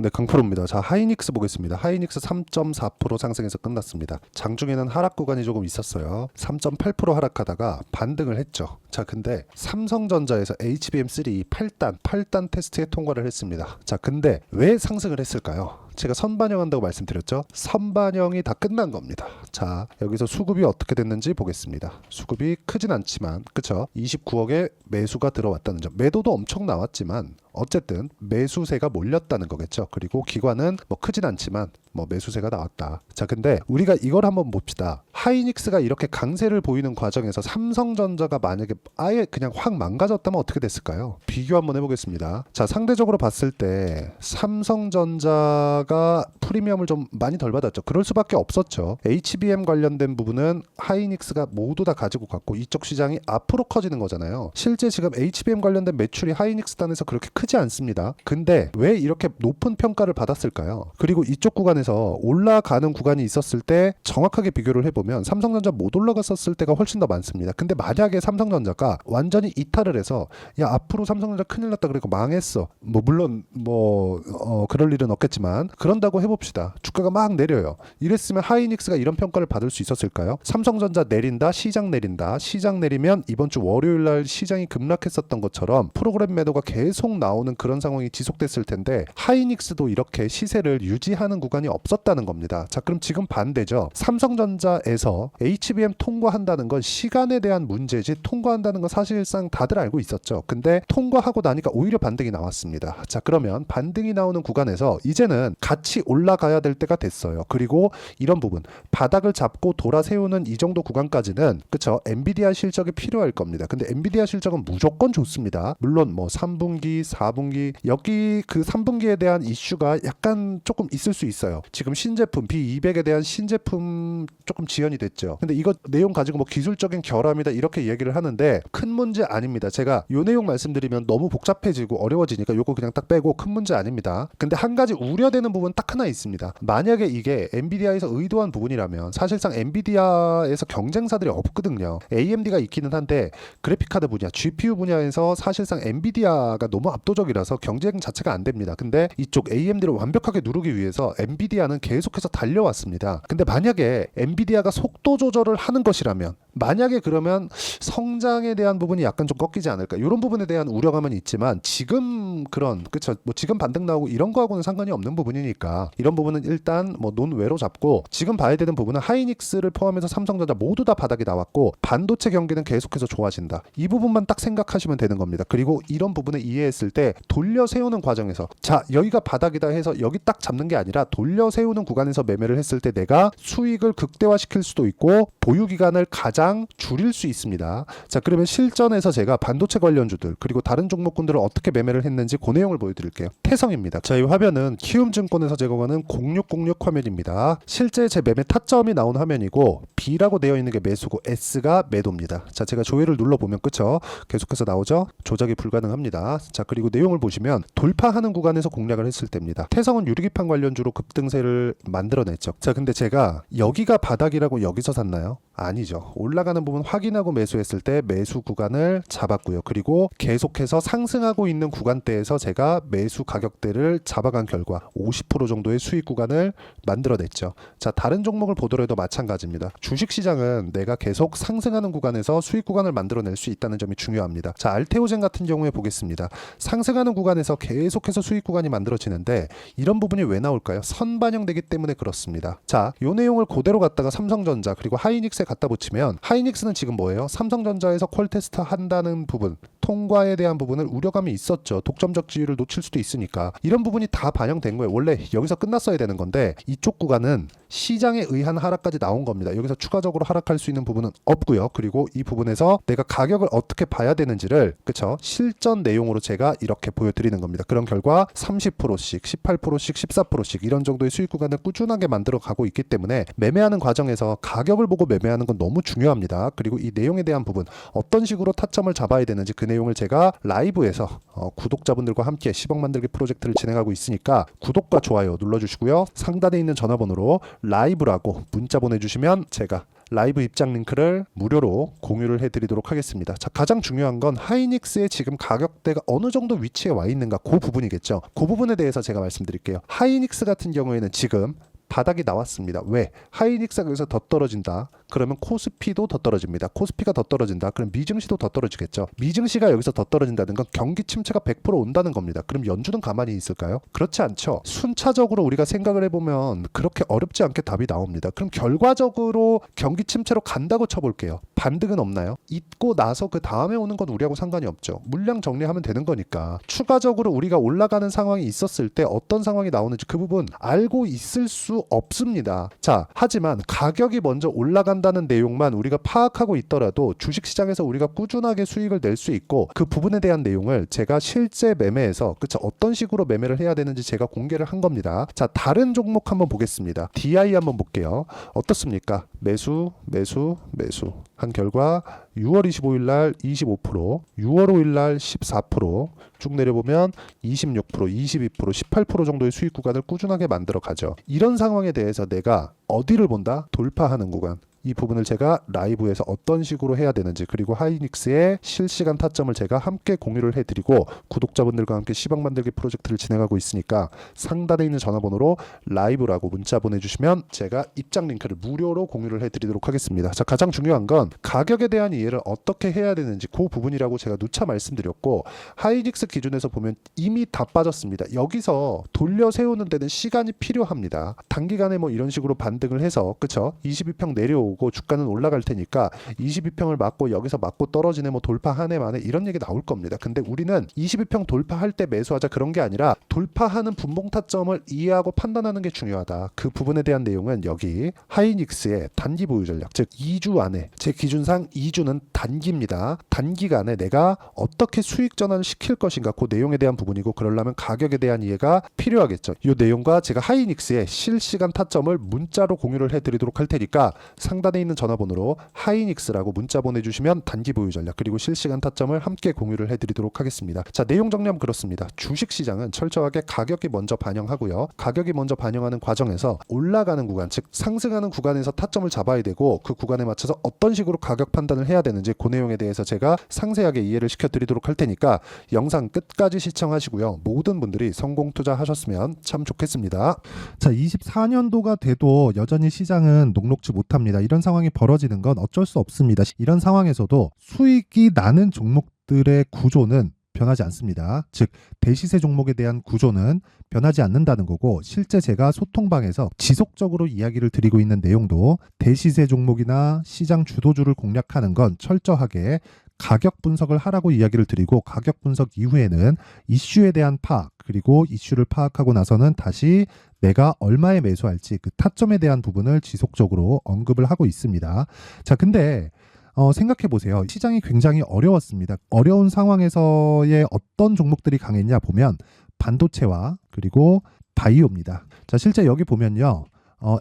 네, 강프로입니다. 자, 하이닉스 보겠습니다. 하이닉스 3.4% 상승해서 끝났습니다. 장중에는 하락 구간이 조금 있었어요. 3.8% 하락하다가 반등을 했죠. 자, 근데 삼성전자에서 HBM3 8단 테스트에 통과를 했습니다. 자, 근데 왜 상승을 했을까요? 제가 선반영한다고 말씀드렸죠. 선반영이 다 끝난 겁니다. 자, 여기서 수급이 어떻게 됐는지 보겠습니다. 수급이 크진 않지만 그쵸? 29억의 매수가 들어왔다는 점. 매도도 엄청 나왔지만 어쨌든 매수세가 몰렸다는 거겠죠. 그리고 기관은 뭐 크진 않지만 뭐 매수세가 나왔다. 자, 근데 우리가 이걸 한번 봅시다. 하이닉스가 이렇게 강세를 보이는 과정에서 삼성전자가 만약에 아예 그냥 확 망가졌다면 어떻게 됐을까요? 비교 한번 해보겠습니다. 자, 상대적으로 봤을 때 삼성전자가 프리미엄을 좀 많이 덜 받았죠. 그럴 수밖에 없었죠. HBM 관련된 부분은 하이닉스가 모두 다 가지고 갔고 이쪽 시장이 앞으로 커지는 거잖아요. 실제 지금 HBM 관련된 매출이 하이닉스 단에서 그렇게 크지 않습니다. 근데 왜 이렇게 높은 평가를 받았을까요? 그리고 이쪽 구간에서 올라가는 구간이 있었을 때 정확하게 비교를 해보면 삼성전자 못 올라갔었을 때가 훨씬 더 많습니다. 근데 만약에 삼성전자가 완전히 이탈을 해서 야, 앞으로 삼성전자 큰일 났다 그리고 망했어. 뭐 물론 그럴 일은 없겠지만 그런다고 해봅시다. 주가가 막 내려요. 이랬으면 하이닉스가 이런 평가를 받을 수 있었을까요? 삼성전자 내린다, 시장 내린다. 시장 내리면 이번 주 월요일 날 시장이 급락했었던 것처럼 프로그램 매도가 계속 나오는 그런 상황이 지속됐을 텐데 하이닉스도 이렇게 시세를 유지하는 구간이 없었다는 겁니다. 자, 그럼 지금 반대죠. 삼성전자에서 HBM 통과한다는 건 시간에 대한 문제지 통과한다는 건 사실상 다들 알고 있었죠. 근데 통과하고 나니까 오히려 반등이 나왔습니다. 자, 그러면 반등이 나오는 구간에서 이제는 같이 올라가야 될 때가 됐어요. 그리고 이런 부분 바닥을 잡고 돌아세우는 이 정도 구간까지는 그쵸? 엔비디아 실적이 필요할 겁니다. 근데 엔비디아 실적은 무조건 좋습니다. 물론 뭐 3분기, 4분기 여기 그 3분기에 대한 이슈가 약간 조금 있을 수 있어요. 지금 신제품 B200에 대한 신제품 조금 지연이 됐죠. 근데 이거 내용 가지고 뭐 기술적인 결함이다 이렇게 얘기를 하는데 큰 문제 아닙니다. 제가 요 내용 말씀드리면 너무 복잡해지고 어려워지니까 요거 그냥 딱 빼고 큰 문제 아닙니다. 근데 한 가지 우려되는 부분 딱 하나 있습니다. 만약에 이게 엔비디아에서 의도한 부분이라면 사실상 엔비디아에서 경쟁사들이 없거든요. AMD가 있기는 한데 그래픽카드 분야, GPU 분야에서 사실상 엔비디아가 너무 압도적이라서 경쟁 자체가 안 됩니다. 근데 이쪽 AMD를 완벽하게 누르기 위해서 엔비디아는 계속해서 달려왔습니다. 근데 만약에 엔비디아가 속도 조절을 하는 것이라면 만약에 그러면 성장에 대한 부분이 약간 좀 꺾이지 않을까 이런 부분에 대한 우려감은 있지만 지금 그런 그쵸 뭐 지금 반등 나오고 이런 거하고는 상관이 없는 부분이니까 이런 부분은 일단 뭐 논외로 잡고 지금 봐야 되는 부분은 하이닉스를 포함해서 삼성전자 모두 다 바닥이 나왔고 반도체 경기는 계속해서 좋아진다 이 부분만 딱 생각하시면 되는 겁니다. 그리고 이런 부분을 이해했을 때 돌려 세우는 과정에서 자 여기가 바닥이다 해서 여기 딱 잡는 게 아니라 돌려 세우는 구간에서 매매를 했을 때 내가 수익을 극대화시킬 수도 있고 보유 기간을 가장 줄일 수 있습니다. 자, 그러면 실전에서 제가 반도체 관련주들 그리고 다른 종목군들을 어떻게 매매를 했는지 그 내용을 보여드릴게요. 태성입니다. 자, 이 화면은 키움증권에서 제공하는 0606 화면입니다. 실제 제 매매 타점이 나온 화면이고 B라고 되어 있는 게 매수고 S가 매도입니다. 자, 제가 조회를 눌러보면 그쵸? 계속해서 나오죠? 조작이 불가능합니다. 자, 그리고 내용을 보시면 돌파하는 구간에서 공략을 했을 때입니다. 태성은 유리기판 관련주로 급등세를 만들어냈죠. 자, 근데 제가 여기가 바닥이라고 여기서 샀나요? 아니죠. 올라가는 부분 확인하고 매수했을 때 매수 구간을 잡았고요. 그리고 계속해서 상승하고 있는 구간대에서 제가 매수 가격대를 잡아간 결과 50% 정도의 수익 구간을 만들어냈죠. 자, 다른 종목을 보더라도 마찬가지입니다. 주식시장은 내가 계속 상승하는 구간에서 수익 구간을 만들어낼 수 있다는 점이 중요합니다. 자, 알테오젠 같은 경우에 보겠습니다. 상승하는 구간에서 계속해서 수익 구간이 만들어지는데 이런 부분이 왜 나올까요? 선반영되기 때문에 그렇습니다. 자, 이 내용을 그대로 갖다가 삼성전자 그리고 하이닉스에 갖다 붙이면 하이닉스는 지금 뭐예요? 삼성전자에서 퀄 테스트 한다는 부분 통과에 대한 부분을 우려감이 있었죠. 독점적 지위를 놓칠 수도 있으니까 이런 부분이 다 반영된 거예요. 원래 여기서 끝났어야 되는 건데 이쪽 구간은 시장에 의한 하락까지 나온 겁니다. 여기서 추가적으로 하락할 수 있는 부분은 없고요. 그리고 이 부분에서 내가 가격을 어떻게 봐야 되는지를 그쵸 실전 내용으로 제가 이렇게 보여드리는 겁니다. 그런 결과 30%씩 18%씩 14%씩 이런 정도의 수익 구간을 꾸준하게 만들어 가고 있기 때문에 매매하는 과정에서 가격을 보고 매매하는 건 너무 중요합니다. 중요합니다. 그리고 이 내용에 대한 부분 어떤 식으로 타점을 잡아야 되는지 그 내용을 제가 라이브에서 구독자분들과 함께 10억 만들기 프로젝트를 진행하고 있으니까 구독과 좋아요 눌러주시고요. 상단에 있는 전화번호로 라이브라고 문자 보내주시면 제가 라이브 입장 링크를 무료로 공유를 해드리도록 하겠습니다. 자, 가장 중요한 건 하이닉스의 지금 가격대가 어느 정도 위치에 와 있는가 그 부분이겠죠. 그 부분에 대해서 제가 말씀드릴게요. 하이닉스 같은 경우에는 지금 바닥이 나왔습니다. 왜? 하이닉스가 여기서 더 떨어진다. 그러면 코스피도 더 떨어집니다. 코스피가 더 떨어진다. 그럼 미증시도 더 떨어지겠죠. 미증시가 여기서 더 떨어진다는 건 경기 침체가 100% 온다는 겁니다. 그럼 연준은 가만히 있을까요? 그렇지 않죠. 순차적으로 우리가 생각을 해보면 그렇게 어렵지 않게 답이 나옵니다. 그럼 결과적으로 경기 침체로 간다고 쳐볼게요. 반등은 없나요? 있고 나서 그 다음에 오는 건 우리하고 상관이 없죠. 물량 정리하면 되는 거니까. 추가적으로 우리가 올라가는 상황이 있었을 때 어떤 상황이 나오는지 그 부분 알고 있을 수 없습니다. 자, 하지만 가격이 먼저 올라간다는 내용만 우리가 파악하고 있더라도 주식시장에서 우리가 꾸준하게 수익을 낼 수 있고 그 부분에 대한 내용을 제가 실제 매매에서 그쵸 어떤 식으로 매매를 해야 되는지 제가 공개를 한 겁니다. 자, 다른 종목 한번 보겠습니다. DI 한번 볼게요. 어떻습니까? 매수 한 결과 6월 25일 날 25%, 6월 5일 날 14%, 쭉 내려보면 26%, 22%, 18% 정도의 수익 구간을 꾸준하게 만들어 가죠. 이런 상황에 대해서 내가 어디를 본다? 돌파하는 구간. 이 부분을 제가 라이브에서 어떤 식으로 해야 되는지 그리고 하이닉스의 실시간 타점을 제가 함께 공유를 해드리고 구독자분들과 함께 10억 만들기 프로젝트를 진행하고 있으니까 상단에 있는 전화번호로 라이브라고 문자 보내주시면 제가 입장 링크를 무료로 공유를 해드리도록 하겠습니다. 자, 가장 중요한 건 가격에 대한 이해를 어떻게 해야 되는지 그 부분이라고 제가 누차 말씀드렸고 하이닉스 기준에서 보면 이미 다 빠졌습니다. 여기서 돌려 세우는 데는 시간이 필요합니다. 단기간에 뭐 이런 식으로 반등을 해서 그쵸? 22평 내려오고 주가는 올라갈 테니까 22평을 맞고 여기서 맞고 떨어지네 뭐 돌파하네 마네 이런 얘기 나올 겁니다. 근데 우리는 22평 돌파할 때 매수하자 그런 게 아니라 돌파하는 분봉 타점을 이해하고 판단하는 게 중요하다. 그 부분에 대한 내용은 여기 하이닉스의 단기 보유 전략 즉 2주 안에 제 기준상 2주는 단기입니다. 단기간에 내가 어떻게 수익 전환을 시킬 것인가 그 내용에 대한 부분이고 그러려면 가격에 대한 이해가 필요하겠죠. 이 내용과 제가 하이닉스의 실시간 타점을 문자로 공유를 해드리도록 할 테니까 상단에 있는 전화번호로 하이닉스라고 문자 보내주시면 단기 보유 전략 그리고 실시간 타점을 함께 공유를 해드리도록 하겠습니다. 자, 내용 정리하면 그렇습니다. 주식시장은 철저하게 가격이 먼저 반영하고요. 가격이 먼저 반영하는 과정에서 올라가는 구간 즉 상승하는 구간에서 타점을 잡아야 되고 그 구간에 맞춰서 어떤 식으로 가격 판단을 해야 되는지 그 내용에 대해서 제가 상세하게 이해를 시켜드리도록 할 테니까 영상 끝까지 시청하시고요. 모든 분들이 성공 투자하셨으면 참 좋겠습니다. 자, 24년도가 돼도 여전히 시장은 녹록지 못합니다. 이런 상황이 벌어지는 건 어쩔 수 없습니다. 이런 상황에서도 수익이 나는 종목들의 구조는 변하지 않습니다. 즉 대시세 종목에 대한 구조는 변하지 않는다는 거고 실제 제가 소통방에서 지속적으로 이야기를 드리고 있는 내용도 대시세 종목이나 시장 주도주를 공략하는 건 철저하게 가격 분석을 하라고 이야기를 드리고 가격 분석 이후에는 이슈에 대한 파악 그리고 이슈를 파악하고 나서는 다시 내가 얼마에 매수할지 그 타점에 대한 부분을 지속적으로 언급을 하고 있습니다. 자, 근데 생각해 보세요. 시장이 굉장히 어려웠습니다. 어려운 상황에서의 어떤 종목들이 강했냐 보면 반도체와 그리고 바이오입니다. 자, 실제 여기 보면요.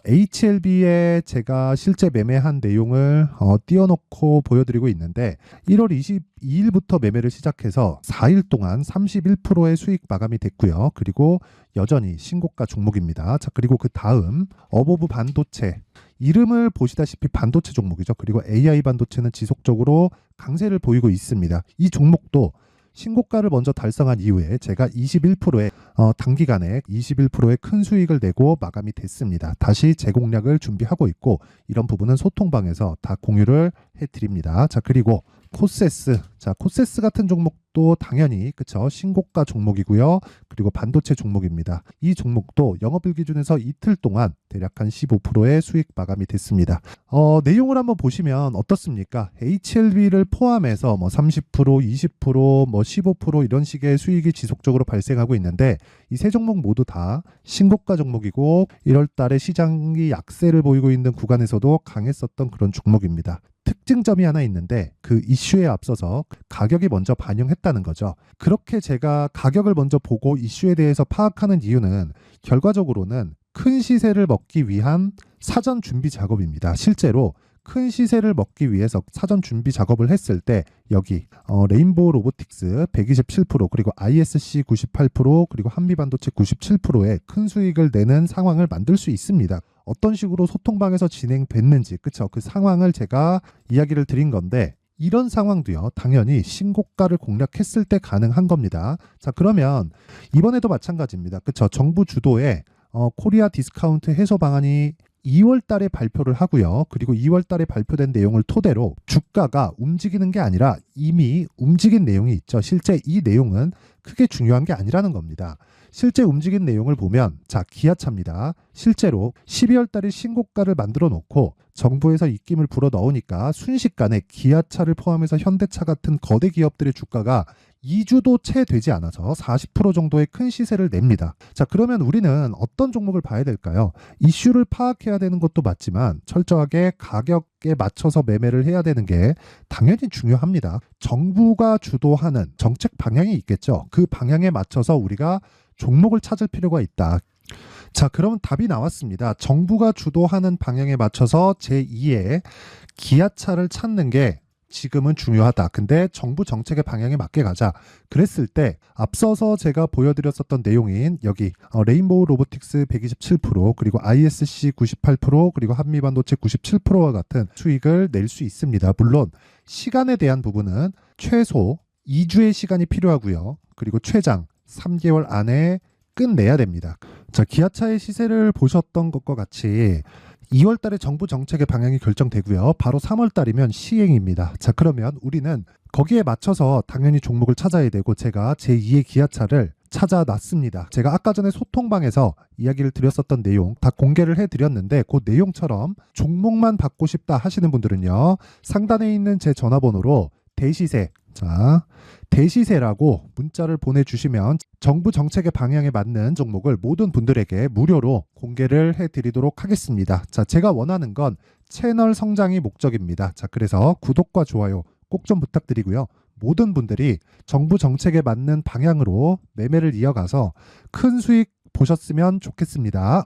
HLB에 제가 실제 매매한 내용을 띄워놓고 보여드리고 있는데 1월 22일부터 매매를 시작해서 4일 동안 31%의 수익 마감이 됐고요. 그리고 여전히 신고가 종목입니다. 자, 그리고 그 다음 어보브 반도체 이름을 보시다시피 반도체 종목이죠. 그리고 AI 반도체는 지속적으로 강세를 보이고 있습니다. 이 종목도 신고가를 먼저 달성한 이후에 제가 21%의 단기간에 21%의 큰 수익을 내고 마감이 됐습니다. 다시 재공략을 준비하고 있고 이런 부분은 소통방에서 다 공유를 해드립니다. 자, 그리고 코세스. 자, 코세스 같은 종목도 당연히 그쵸 신고가 종목이고요. 그리고 반도체 종목입니다. 이 종목도 영업일 기준에서 이틀 동안 대략 한 15%의 수익 마감이 됐습니다. 내용을 한번 보시면 어떻습니까? HLB를 포함해서 뭐 30%, 20%, 뭐 15% 이런 식의 수익이 지속적으로 발생하고 있는데 이 세 종목 모두 다 신고가 종목이고 1월 달에 시장이 약세를 보이고 있는 구간에서도 강했었던 그런 종목입니다. 특징점이 하나 있는데 그 이슈에 앞서서 가격이 먼저 반영했다는 거죠. 그렇게 제가 가격을 먼저 보고 이슈에 대해서 파악하는 이유는 결과적으로는 큰 시세를 먹기 위한 사전 준비 작업입니다. 실제로 큰 시세를 먹기 위해서 사전 준비 작업을 했을 때 여기 레인보우 로보틱스 127% 그리고 ISC 98% 그리고 한미반도체 97%의 큰 수익을 내는 상황을 만들 수 있습니다. 어떤 식으로 소통방에서 진행됐는지 그쵸? 그 상황을 제가 이야기를 드린 건데 이런 상황도요 당연히 신고가를 공략했을 때 가능한 겁니다. 자 그러면 이번에도 마찬가지입니다. 그쵸? 정부 주도의 코리아 디스카운트 해소 방안이 2월 달에 발표를 하고요. 그리고 2월 달에 발표된 내용을 토대로 주가가 움직이는 게 아니라 이미 움직인 내용이 있죠. 실제 이 내용은 크게 중요한 게 아니라는 겁니다. 실제 움직인 내용을 보면 자 기아차입니다. 실제로 12월 달에 신고가를 만들어 놓고 정부에서 입김을 불어 넣으니까 순식간에 기아차를 포함해서 현대차 같은 거대 기업들의 주가가 2주도 채 되지 않아서 40% 정도의 큰 시세를 냅니다. 자, 그러면 우리는 어떤 종목을 봐야 될까요? 이슈를 파악해야 되는 것도 맞지만 철저하게 가격에 맞춰서 매매를 해야 되는 게 당연히 중요합니다. 정부가 주도하는 정책 방향이 있겠죠. 그 방향에 맞춰서 우리가 종목을 찾을 필요가 있다. 자, 그럼 답이 나왔습니다. 정부가 주도하는 방향에 맞춰서 제2의 기아차를 찾는 게 지금은 중요하다. 근데 정부 정책의 방향에 맞게 가자. 그랬을 때 앞서서 제가 보여드렸었던 내용인 여기 레인보우 로보틱스 127% 그리고 ISC 98% 그리고 한미반도체 97%와 같은 수익을 낼 수 있습니다. 물론 시간에 대한 부분은 최소 2주의 시간이 필요하고요. 그리고 최장 3개월 안에 끝내야 됩니다. 자, 기아차의 시세를 보셨던 것과 같이 2월 달에 정부 정책의 방향이 결정되고요. 바로 3월 달이면 시행입니다. 자, 그러면 우리는 거기에 맞춰서 당연히 종목을 찾아야 되고 제가 제2의 기아차를 찾아놨습니다. 제가 아까 전에 소통방에서 이야기를 드렸었던 내용 다 공개를 해드렸는데 그 내용처럼 종목만 받고 싶다 하시는 분들은요. 상단에 있는 제 전화번호로 대시세 자, 대시세라고 문자를 보내주시면 정부 정책의 방향에 맞는 종목을 모든 분들에게 무료로 공개를 해드리도록 하겠습니다. 자, 제가 원하는 건 채널 성장이 목적입니다. 자, 그래서 구독과 좋아요 꼭 좀 부탁드리고요. 모든 분들이 정부 정책에 맞는 방향으로 매매를 이어가서 큰 수익 보셨으면 좋겠습니다.